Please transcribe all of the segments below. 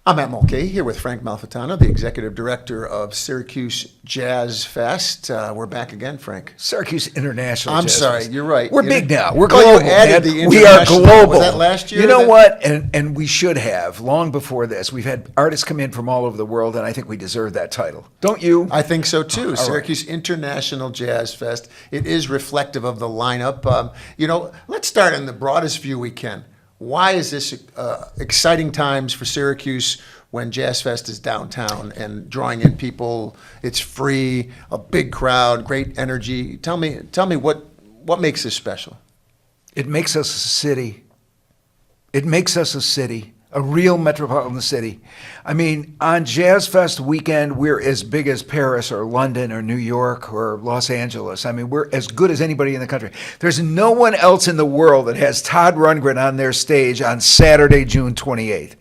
I'm Matt Mulcahy here with Frank Malfitano, the executive director of Syracuse Jazz Fest. We're back again, Frank. Syracuse International I'm Jazz sorry, Fest. you're right. We're big now. We're Oh, global. you added man. the We are international. global. Was that last year? You know what? And we should have long before this. We've had artists come in from all over the world, and I think we deserve that title. Don't you? I think so too. All Syracuse International Jazz Fest. It is reflective of the lineup. Let's start in the broadest view we can. Why is this exciting times for Syracuse when Jazz Fest is downtown and drawing in people? It's free, a big crowd, great energy. Tell me what makes this special? It makes us a city. It makes us a city, a real metropolitan city. I mean, on Jazz Fest weekend, we're as big as Paris or London or New York or Los Angeles. I mean, we're as good as anybody in the country. There's no one else in the world that has Todd Rundgren on their stage on Saturday, June 28th.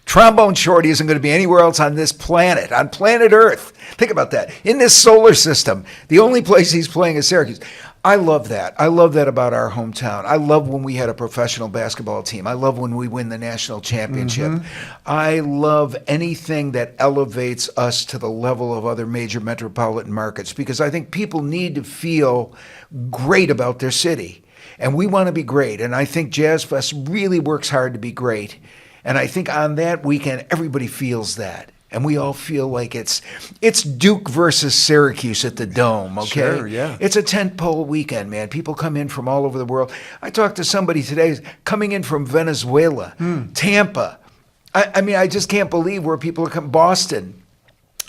Trombone Shorty isn't going to be anywhere else on this planet, on planet Earth. Think about that. In this solar system, the only place he's playing is Syracuse. I love that. I love that about our hometown. I love when we had a professional basketball team. I love when we win the national championship. I love anything that elevates us to the level of other major metropolitan markets, because I think people need to feel great about their city. And we want to be great. And I think Jazz Fest really works hard to be great. And I think on that weekend, everybody feels that. And we all feel like it's Duke versus Syracuse at the Dome, okay? Sure, yeah. It's a tentpole weekend, man. People come in from all over the world. I talked to somebody today coming in from Venezuela, Tampa. I mean, I just can't believe where people are coming. Boston.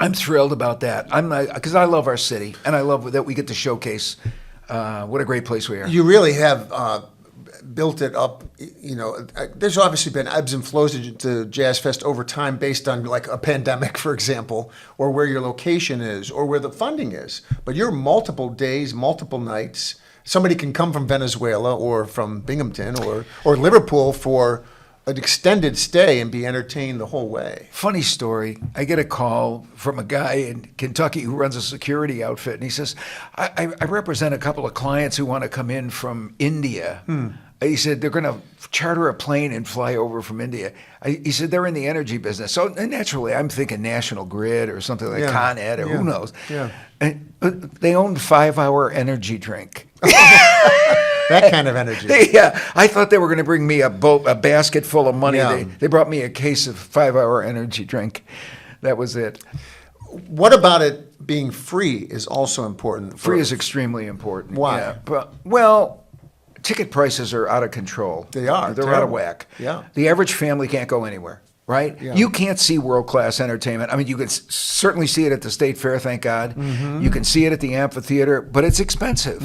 I'm thrilled about that. Because I love our city, and I love that we get to showcase what a great place we are. You really have built it up. There's obviously been ebbs and flows to Jazz Fest over time based on like a pandemic, for example, or where your location is or where the funding is. But you're multiple days, multiple nights. Somebody can come from Venezuela or from Binghamton or Liverpool for an extended stay and be entertained the whole way. Funny story. I get a call from a guy in Kentucky who runs a security outfit, and he says, I represent a couple of clients who want to come in from India. He said they're going to charter a plane and fly over from India. He said they're in the energy business. So naturally, I'm thinking National Grid or something like Con Ed or who knows. Yeah. But they own 5-hour energy drink. That kind of energy. Yeah, I thought they were going to bring me a basket full of money. Yeah. They brought me a case of 5-hour energy drink. That was it. What about it being free is also important? Free is extremely important. Why? Yeah, well, ticket prices are out of control. They are. They're terrible. out of whack. Yeah. The average family can't go anywhere, right? Yeah. You can't see world-class entertainment. I mean, you can certainly see it at the State Fair, thank God. You can see it at the amphitheater, but it's expensive.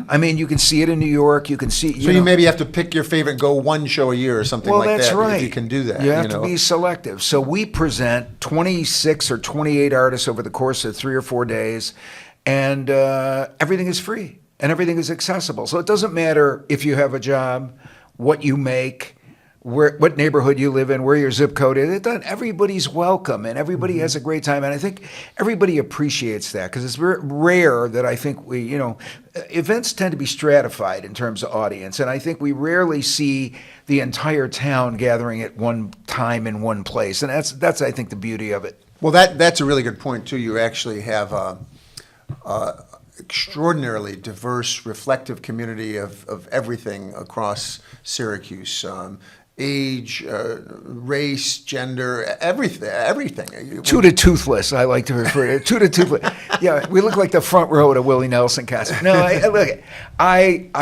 I mean, you can see it in New York. You can see. You maybe have to pick your favorite, go one show a year or something like that. Well, that's right. If you can do that. You have to be selective. So we present 26 or 28 artists over the course of 3 or 4 days, and everything is free and everything is accessible. So it doesn't matter if you have a job, what you make, what neighborhood you live in, where your zip code is. Everybody's welcome, and everybody has a great time. And I think everybody appreciates that, because it's rare that I think events tend to be stratified in terms of audience. And I think we rarely see the entire town gathering at one time in one place. And that's I think, the beauty of it. Well, that's a really good point, too. You actually have extraordinarily diverse, reflective community of everything across Syracuse. Age, race, gender, everything. Two to toothless, I like to refer to it. Two to toothless. Yeah, we look like the front row at a Willie Nelson concert. No, I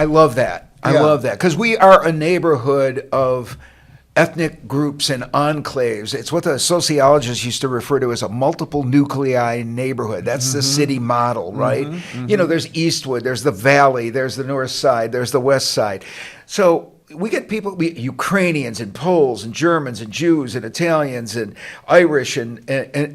love that. I love that, because we are a neighborhood of ethnic groups and enclaves. It's what the sociologists used to refer to as a multiple nuclei neighborhood. That's the city model, right? There's Eastwood, there's the Valley, there's the North Side, there's the West Side. So we get Ukrainians and Poles and Germans and Jews and Italians and Irish and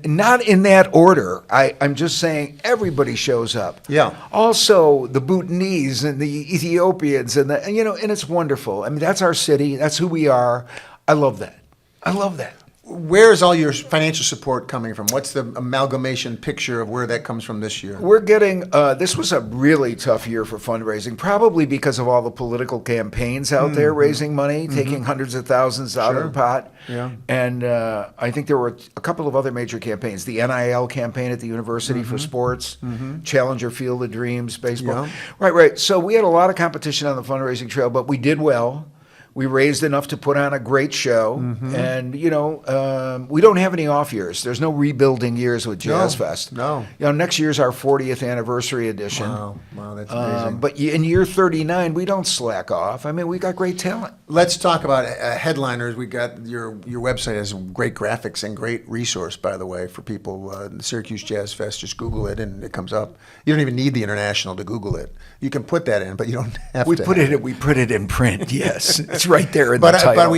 not in that order. I'm just saying everybody shows up. Yeah. Also the Bhutanese and the Ethiopians and and it's wonderful. I mean, that's our city. That's who we are. I love that. Where's all your financial support coming from? What's the amalgamation picture of where that comes from this year? We're getting, this was a really tough year for fundraising, probably because of all the political campaigns out there raising money, taking hundreds of thousands out of the pot. Yeah. And I think there were a couple of other major campaigns. The NIL campaign at the university for sports, Challenger Field of Dreams, baseball. Yeah. Right. So we had a lot of competition on the fundraising trail, but we did well. We raised enough to put on a great show, and we don't have any off years. There's no rebuilding years with Jazz Fest. No. Next year's our 40th anniversary edition. Wow, that's amazing. But in year 39, we don't slack off. I mean, we got great talent. Let's talk about headliners. We got your website has great graphics and great resource, by the way, for people. The Syracuse Jazz Fest, just Google it and it comes up. You don't even need the international to Google it. You can put that in, but you don't have We to. put it in print. Yes, it's right there in the title. But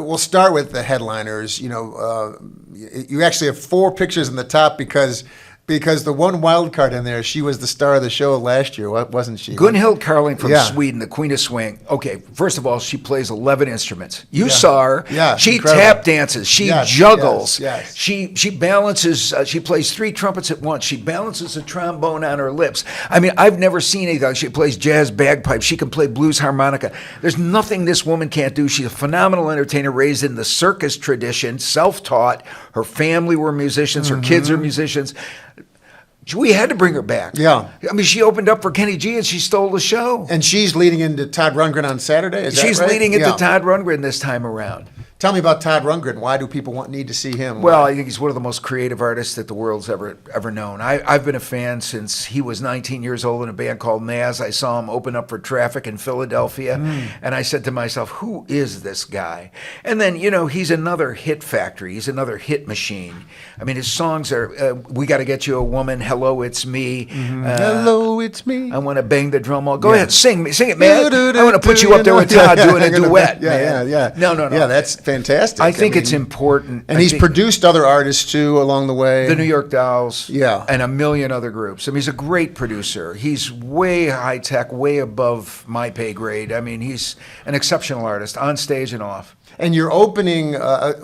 we'll start with the headliners. You actually have 4 pictures in the top because the one wild card in there, she was the star of the show last year, wasn't she? Gunhild Carling from Yeah. Sweden, the Queen of Swing. Okay, first of all, she plays 11 instruments. You saw her. Yeah, she incredible. tap dances. She Yes, juggles. yes. She balances. She plays 3 trumpets at once. She balances a trombone on her lips. I mean, I've never seen anything. She plays jazz bagpipes. She can play blues harmonica. There's nothing this woman can't do. She's a phenomenal entertainer, raised in the circus tradition, self-taught. Her family were musicians. Her kids are musicians. We had to bring her back. Yeah. I mean, she opened up for Kenny G and she stole the show. And she's leading into Todd Rundgren on Saturday. Is that She's right? leading into Yeah. Todd Rundgren this time around. Tell me about Todd Rundgren. Why do people need to see him? Well, I think he's one of the most creative artists that the world's ever known. I've been a fan since he was 19 years old in a band called Naz. I saw him open up for Traffic in Philadelphia, and I said to myself, who is this guy? And then, he's another hit factory. He's another hit machine. I mean, his songs are, We Gotta Get You a Woman, Hello, It's Me. Hello, it's me. I Want to Bang the Drum Wall. Go ahead, sing it, man. I want to put you up there with Todd doing a duet, man. Yeah. No. Yeah, that's fantastic. I think mean, it's important. And I he's think produced other artists too along the way. the New York Dolls, Yeah. and a million other groups. I mean, he's a great producer. He's way high tech, way above my pay grade. I mean, he's an exceptional artist on stage and off. And you're opening,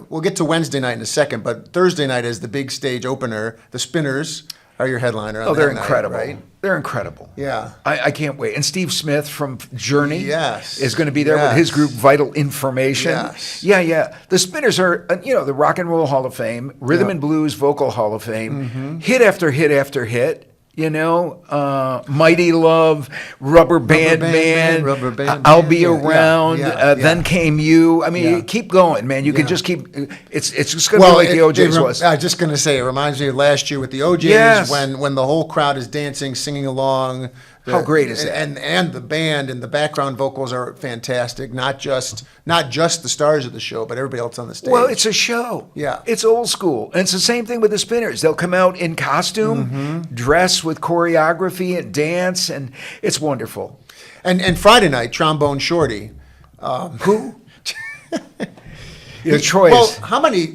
we'll get to Wednesday night in a second, but Thursday night is the big stage opener. The Spinners are your headliner on They're that night, incredible. right? They're incredible. Yeah. I can't wait. And Steve Smith from Journey Yes. is going to be there with his group Vital Information. Yes. Yeah. The Spinners are, the Rock and Roll Hall of Fame, Rhythm Yeah. and Blues Vocal Hall of Fame, hit after hit after hit. Mighty Love, Rubber Band Man, Rubber Band I'll Man, Be yeah, Around, yeah. Then Came You. I mean, Yeah. keep going, man. You can Yeah. just keep. It's just going to be like the OJ's was. I was just going to say, it reminds me of last year with the OJ's Yes. when the whole crowd is dancing, singing along. How great is that? And the band and the background vocals are fantastic. Not just the stars of the show, but everybody else on the stage. Well, it's a show. Yeah. It's old school. And it's the same thing with the Spinners. They'll come out in costume, dress with choreography and dance, and it's wonderful. and Friday night, Trombone Shorty. Who? Your choice. Well,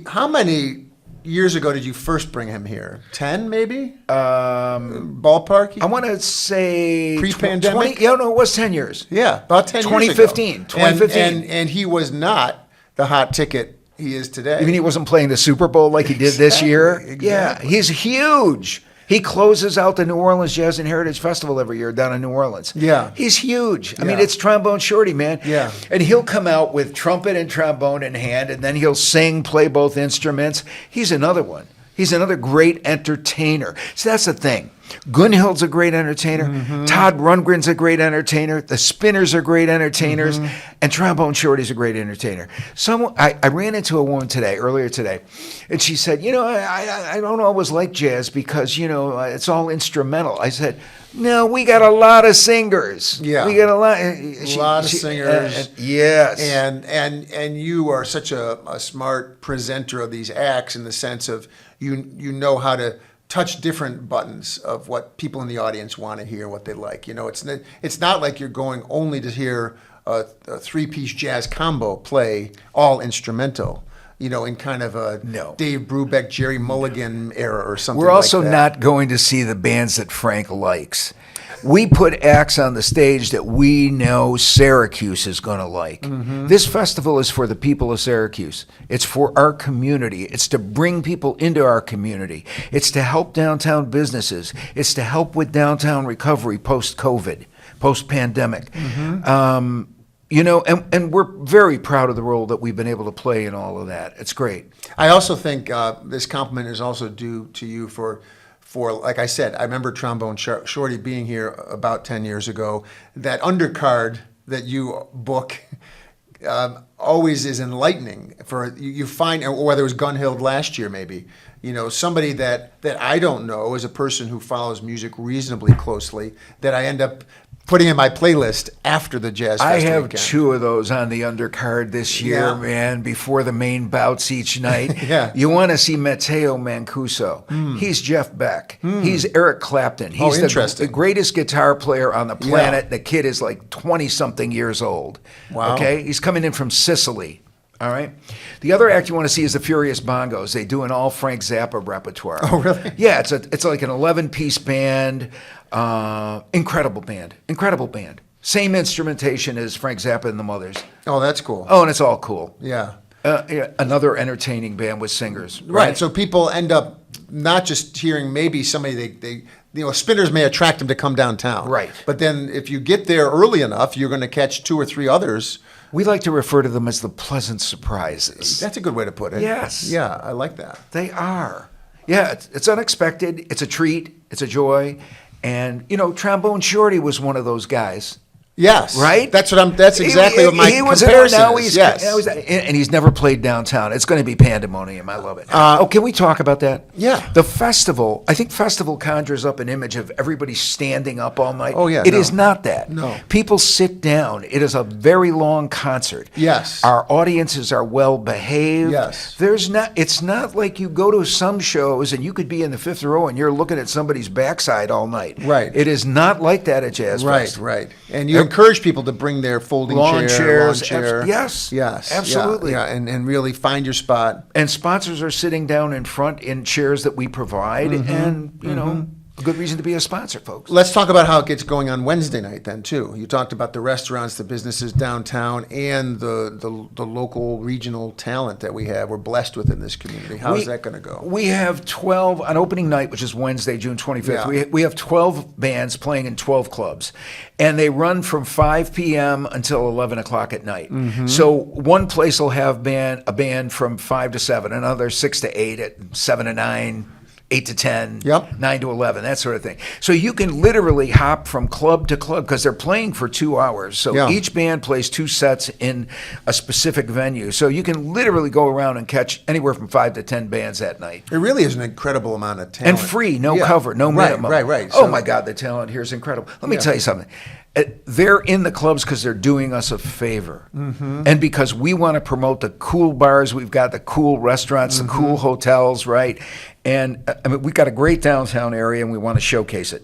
how many years ago did you first bring him here? 10 maybe? Ballpark? I want to say Pre-pandemic? 20 no, it was 10 years. Yeah, about 10 years ago. 2015. 2015. And he was not the hot ticket he is today. You mean he wasn't playing the Super Bowl like he did this year? Exactly. Yeah, he's huge. He closes out the New Orleans Jazz and Heritage Festival every year down in New Orleans. Yeah. He's huge. I mean, Yeah. it's Trombone Shorty, man. Yeah. And he'll come out with trumpet and trombone in hand, and then he'll sing, play both instruments. He's another one. He's another great entertainer. So that's the thing. Gunhild's a great entertainer. Todd Rundgren's a great entertainer. The Spinners are great entertainers. And Trombone Shorty's a great entertainer. I ran into a woman earlier today, and she said, I don't always like jazz because, it's all instrumental. I said, no, we got a lot of singers. Yeah. We got a lot. Lot of singers. Yes. And you are such a smart presenter of these acts in the sense of you know how to touch different buttons of what people in the audience want to hear, what they like. It's not like you're going only to hear a 3-piece jazz combo play all instrumental. in kind of a No. Dave Brubeck, Jerry Mulligan era or something. We're also like that. not going to see the bands that Frank likes. We put acts on the stage that we know Syracuse is going to like. This festival is for the people of Syracuse. It's for our community. It's to bring people into our community. It's to help downtown businesses. It's to help with downtown recovery post-COVID, post-pandemic. And we're very proud of the role that we've been able to play in all of that. It's great. I also think this compliment is also due to you for, like I said, I remember Trombone Shorty being here about 10 years ago. That undercard that you book always is enlightening. For you find, or whether it was Gun Hill last year, maybe, somebody that I don't know as a person who follows music reasonably closely, that I end up putting in my playlist after the Jazz Fest I have weekend. 2 of those on the undercard this year, Yeah. man, before the main bouts each night. Yeah. You want to see Matteo Mancuso. He's Jeff Beck. He's Eric Clapton. He's interesting. the greatest guitar player on the planet. The kid is like 20-something years old. Wow. Okay? He's coming in from Sicily. All right. The other act you want to see is the Furious Bongos. They do an all Frank Zappa repertoire. Oh, really? Yeah, it's like an 11-piece band. Incredible band. Same instrumentation as Frank Zappa and the Mothers. Oh, that's cool. Oh, and it's all cool. Yeah. Another entertaining band with singers. Right. So people end up not just hearing maybe somebody they spinners may attract them to come downtown. Right. But then if you get there early enough, you're going to catch 2 or 3 others. We like to refer to them as the pleasant surprises. That's a good way to put it. Yes. Yeah, I like that. They are. Yeah, it's unexpected. It's a treat. It's a joy. And, Trombone Shorty was one of those guys. Yes. Right? That's exactly what my he was comparison now is. he's, Yes. now he's and he's never played downtown. It's going to be pandemonium. I love it. Can we talk about that? Yeah. The festival, I think festival conjures up an image of everybody standing up all night. Oh, yeah, It no. is not that. No. People sit down. It is a very long concert. Yes. Our audiences are well behaved. Yes. It's not like you go to some shows and you could be in the 5th row and you're looking at somebody's backside all night. Right. It is not like that at Jazz Fest. Right. And you encourage people to bring their folding Lawn chair, chairs, chair. yes, Yes. absolutely. Yeah. And really find your spot. And sponsors are sitting down in front in chairs that we provide, and a good reason to be a sponsor, folks. Let's talk about how it gets going on Wednesday night then, too. You talked about the restaurants, the businesses downtown, and the local regional talent that we have. We're blessed with in this community. How is that going to go? We have 12, on opening night, which is Wednesday, June 25th, Yeah. we have 12 bands playing in 12 clubs. And they run from 5 p.m. until 11 o'clock at night. So one place will have a band from 5 to 7, another 6 to 8, at 7 to 9, 8 to 10, Yep. 9 to 11, that sort of thing. So you can literally hop from club to club because they're playing for 2 hours. So Yeah. each band plays 2 sets in a specific venue. So you can literally go around and catch anywhere from 5 to 10 bands that night. It really is an incredible amount of talent. And free, no Yeah. cover, no minimum. Right. Oh So- my God, the talent here is incredible. Let me Yeah. tell you something. They're in the clubs because they're doing us a favor. And because we want to promote the cool bars, we've got the cool restaurants, the cool hotels, right? And we've got a great downtown area and we want to showcase it.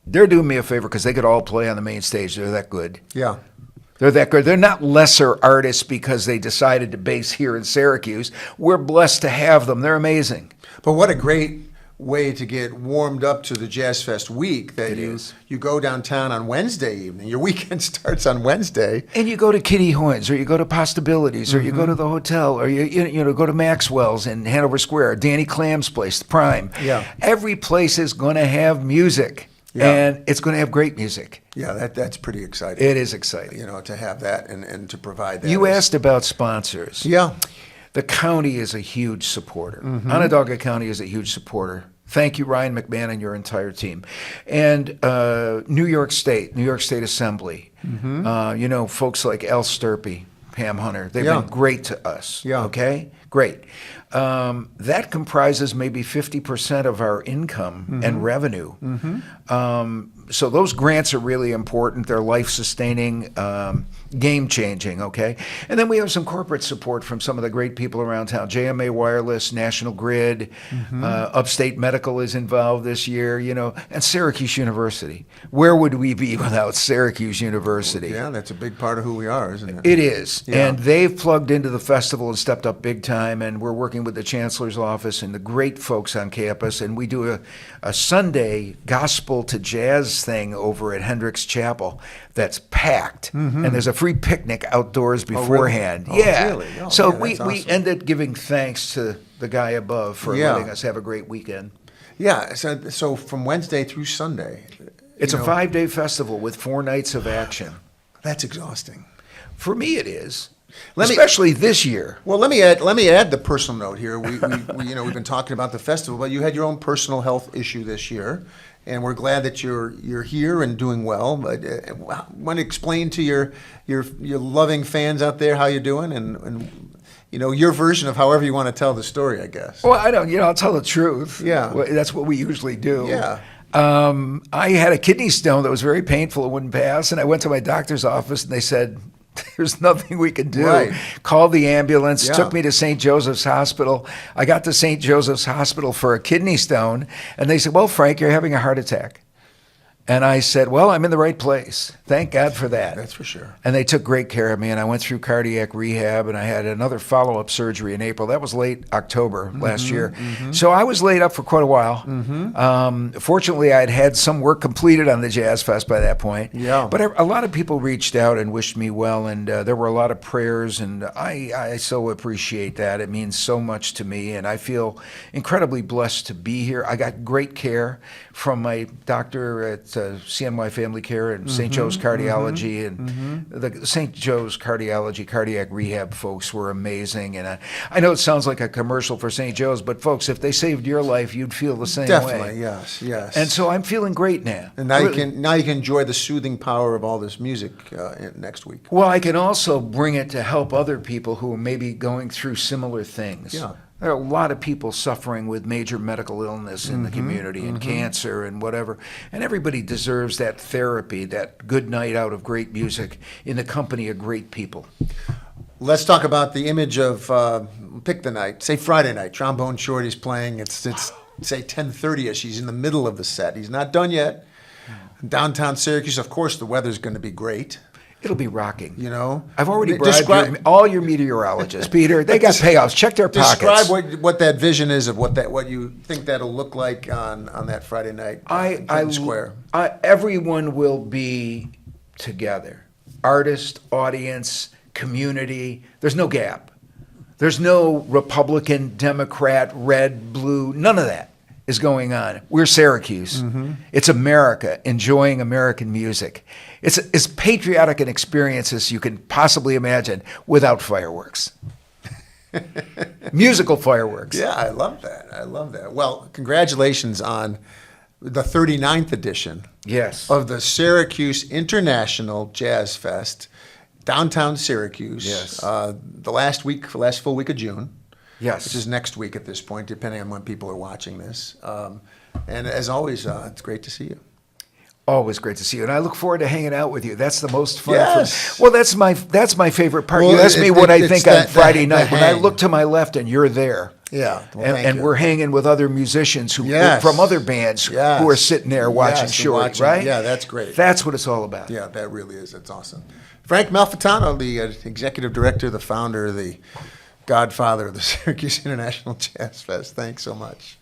They're doing me a favor because they could all play on the main stage. They're that good. Yeah. They're that good. They're not lesser artists because they decided to base here in Syracuse. We're blessed to have them. They're amazing. But what a great way to get warmed up to the Jazz Fest week that you go downtown on Wednesday evening. Your weekend starts on Wednesday. And you go to Kitty Hoynes, or you go to Possibilities, or you go to the hotel, or you go to Maxwell's in Hanover Square, Danny Clam's place, the Prime. Yeah. Every place is going to have music, Yeah. and it's going to have great music. Yeah, that's pretty exciting. It is exciting. To have that and to provide that. You asked about sponsors. Yeah. The county is a huge supporter. Onondaga County is a huge supporter. Thank you, Ryan McMahon, and your entire team. And New York State Assembly, folks like Al Sturpey, Pam Hunter, they've been great to us. Yeah. Okay? Great. That comprises maybe 50% of our income and revenue. So those grants are really important. They're life-sustaining, game-changing, okay? And then we have some corporate support from some of the great people around town. JMA Wireless, National Grid, Upstate Medical is involved this year, and Syracuse University. Where would we be without Syracuse University? Yeah, that's a big part of who we are, isn't it? It is. Yeah. And they've plugged into the festival and stepped up big time. time, and we're working with the chancellor's office and the great folks on campus, and we do a Sunday gospel to jazz thing over at Hendricks Chapel that's packed, and there's a free picnic outdoors beforehand. Oh, really? Yeah. Really? Oh, so man, we that's awesome. ended giving thanks to the guy above for Yeah. letting us have a great weekend. Yeah, so from Wednesday through Sunday. It's you a know, 5-day festival with 4 nights of action. That's exhausting. For me, it is. Let me- Especially this year. Well, let me add the personal note here. We've been talking about the festival, but you had your own personal health issue this year, and we're glad that you're here and doing well. But want to explain to your loving fans out there how you're doing, and your version of however you want to tell the story, I guess. Well, I don't. I'll tell the truth. Yeah. Well, that's what we usually do. Yeah. I had a kidney stone that was very painful. It wouldn't pass, and I went to my doctor's office, and they said, "There's nothing we can do." Right. Called the ambulance, Yeah. took me to St. Joseph's Hospital. I got to St. Joseph's Hospital for a kidney stone, and they said, "Well, Frank, you're having a heart attack." And I said, "Well, I'm in the right place. Thank God for that." That's for sure. And they took great care of me, and I went through cardiac rehab, and I had another follow-up surgery in April. That was late October last year. So I was laid up for quite a while. Fortunately, I'd had some work completed on the Jazz Fest by that point. Yeah. But a lot of people reached out and wished me well, and there were a lot of prayers, and I so appreciate that. It means so much to me, and I feel incredibly blessed to be here. I got great care from my doctor at CNY Family Care and St. Joe's Cardiology, and the St. Joe's Cardiology cardiac rehab folks were amazing. And I know it sounds like a commercial for St. Joe's, but folks, if they saved your life, you'd feel the same Definitely, way. yes. And so I'm feeling great now. And now Really. you can enjoy the soothing power of all this music next week. Well, I can also bring it to help other people who are maybe going through similar things. Yeah. There are a lot of people suffering with major medical illness in the community and cancer and whatever. And everybody deserves that therapy, that good night out of great music in the company of great people. Let's talk about the image of pick the night. Say Friday night. Trombone Shorty's playing. It's say 10:30ish. He's in the middle of the set. He's not done yet. Downtown Syracuse. Of course, the weather's going to be great. It'll be rocking. I've already bribed all your meteorologists, Peter. They got payoffs. Check their pockets. Describe what that vision is of what you think that'll look like on that Friday night in Clinton Square. Everyone will be together. Artist, audience, community. There's no gap. There's no Republican, Democrat, red, blue. None of that is going on. We're Syracuse. It's America enjoying American music. It's as patriotic an experience as you can possibly imagine without fireworks. Musical fireworks. Yeah, I love that. Well, congratulations on the 39th edition Yes. of the Syracuse International Jazz Fest, downtown Syracuse. Yes. The last full week of June. Yes. Which is next week at this point, depending on when people are watching this. And as always, it's great to see you. Always great to see you, and I look forward to hanging out with you. That's the most fun. Yes. Well, that's my favorite part. Well, You asked me what I it's think that- on Friday the night when I hang. look to my left and you're there. Yeah, well, and thank and you. we're hanging with other musicians Yes. from other bands Yes. who are sitting there watching Yes, Shorty, watching. right? Yeah, that's great. That's what it's all about. Yeah, that really is. That's awesome. Frank Malfitano, the executive director, the founder, the godfather of the Syracuse International Jazz Fest. Thanks so much.